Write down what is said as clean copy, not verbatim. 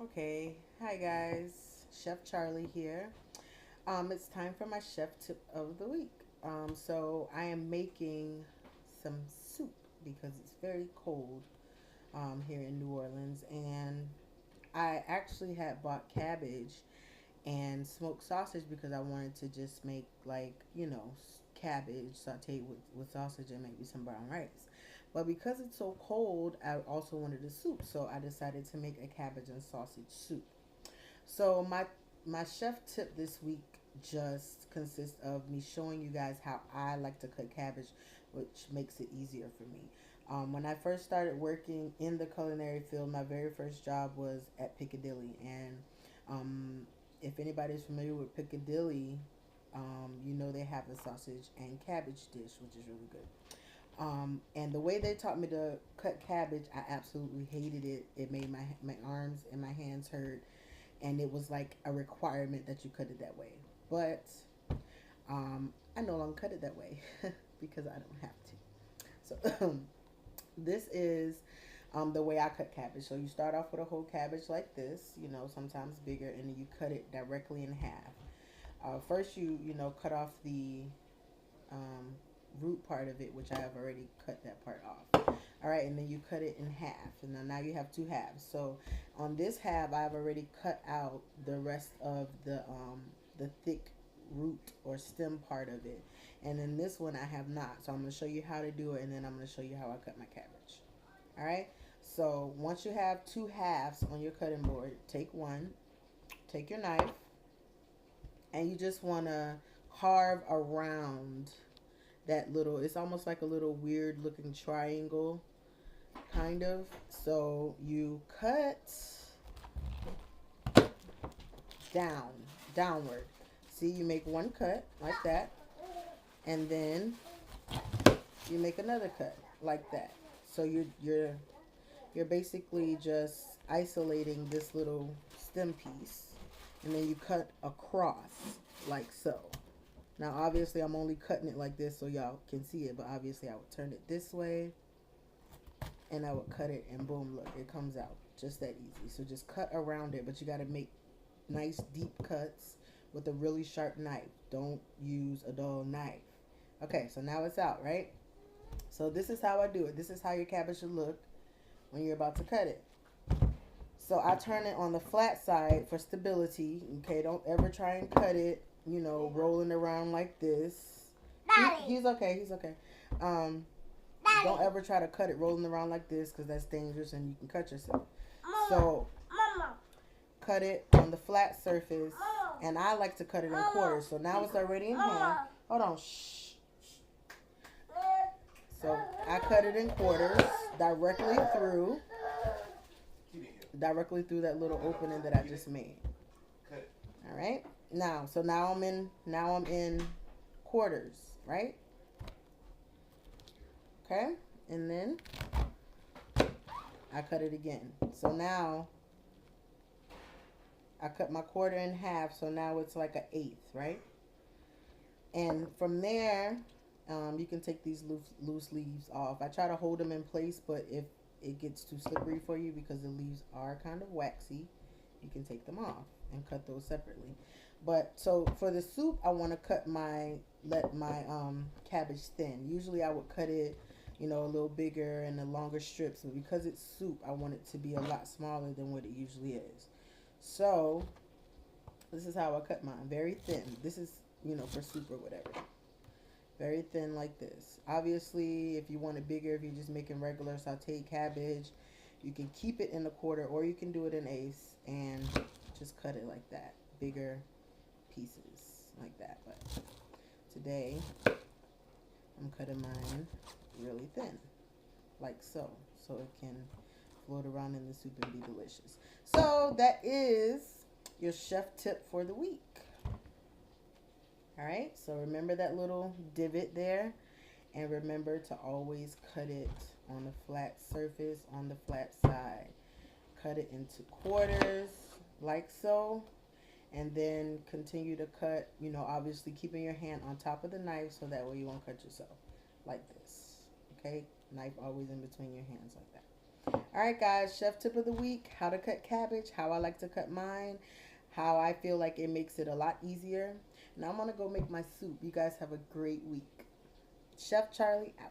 Okay, hi guys, Chef Charlie here. It's time for my chef tip of the week. So I am making some soup because it's very cold here in New Orleans, and I actually had bought cabbage and smoked sausage because I wanted to just make cabbage sauteed with sausage and maybe some brown rice. But because it's so cold, I also wanted a soup, so I decided to make a cabbage and sausage soup. So my chef tip this week just consists of me showing you guys how I like to cut cabbage, which makes it easier for me. When I first started working in the culinary field, my very first job was at Piccadilly, and um, if anybody's familiar with Piccadilly, you know they have a sausage and cabbage dish, which is really good. And the way they taught me to cut cabbage, I absolutely hated it. It made my arms and my hands hurt, and it was like a requirement that you cut it that way. But I no longer cut it that way because I don't have to. So this is the way I cut cabbage. So you start off with a whole cabbage like this, sometimes bigger, and then you cut it directly in half. First, you cut off the um, root part of it, which I have already cut that part off. All right, and then you cut it in half, and then now you have two halves. So on this half, I've already cut out the rest of the thick root or stem part of it, and then this one I have not. So I'm going to show you how to do it, and then I'm going to show you how I cut my cabbage. All right. So once you have two halves on your cutting board, take your knife, and you just want to carve around that little, it's almost like a little weird looking triangle, kind of. So you cut down, downward. See, you make one cut like that, and then you make another cut like that. So you're basically just isolating this little stem piece, and then you cut across like so. Now, obviously, I'm only cutting it like this so y'all can see it, but obviously, I would turn it this way, and I would cut it, and boom, look, it comes out. Just that easy. So just cut around it, but you got to make nice deep cuts with a really sharp knife. Don't use a dull knife. Okay, so now it's out, right? So this is how I do it. This is how your cabbage should look when you're about to cut it. So I turn it on the flat side for stability. Okay, don't ever try and cut it, rolling around like this. He's okay. He's okay. Um, don't ever try to cut it rolling around like this because that's dangerous and you can cut yourself. So cut it on the flat surface, and I like to cut it in quarters. So now it's already in hand. Hold on. Shh. So I cut it in quarters directly through that little opening that I just made. All right. Now I'm in quarters, right? Okay, and then I cut it again. So now I cut my quarter in half. So now it's like an eighth, right? And from there, you can take these loose leaves off. I try to hold them in place, but if it gets too slippery for you because the leaves are kind of waxy, you can take them off and cut those separately. But so for the soup, I want to let my cabbage thin. Usually I would cut it, a little bigger and the longer strips, but because it's soup, I want it to be a lot smaller than what it usually is. So this is how I cut mine, very thin. This is, for soup or whatever. Very thin like this. Obviously, if you want it bigger, if you're just making regular sauteed cabbage, you can keep it in a quarter or you can do it in eighths and just cut it like that. Bigger pieces like that. But today, I'm cutting mine really thin, like so. So it can float around in the soup and be delicious. So that is your chef tip for the week. All right, so remember that little divot there, and remember to always cut it on the flat surface, on the flat side. Cut it into quarters like so, and then continue to cut, obviously keeping your hand on top of the knife so that way you won't cut yourself like this. Okay, knife always in between your hands like that. All right, guys, chef tip of the week: how to cut cabbage, how I like to cut mine, how I feel like it makes it a lot easier. Now I'm gonna go make my soup. You guys have a great week. Chef Charlie out.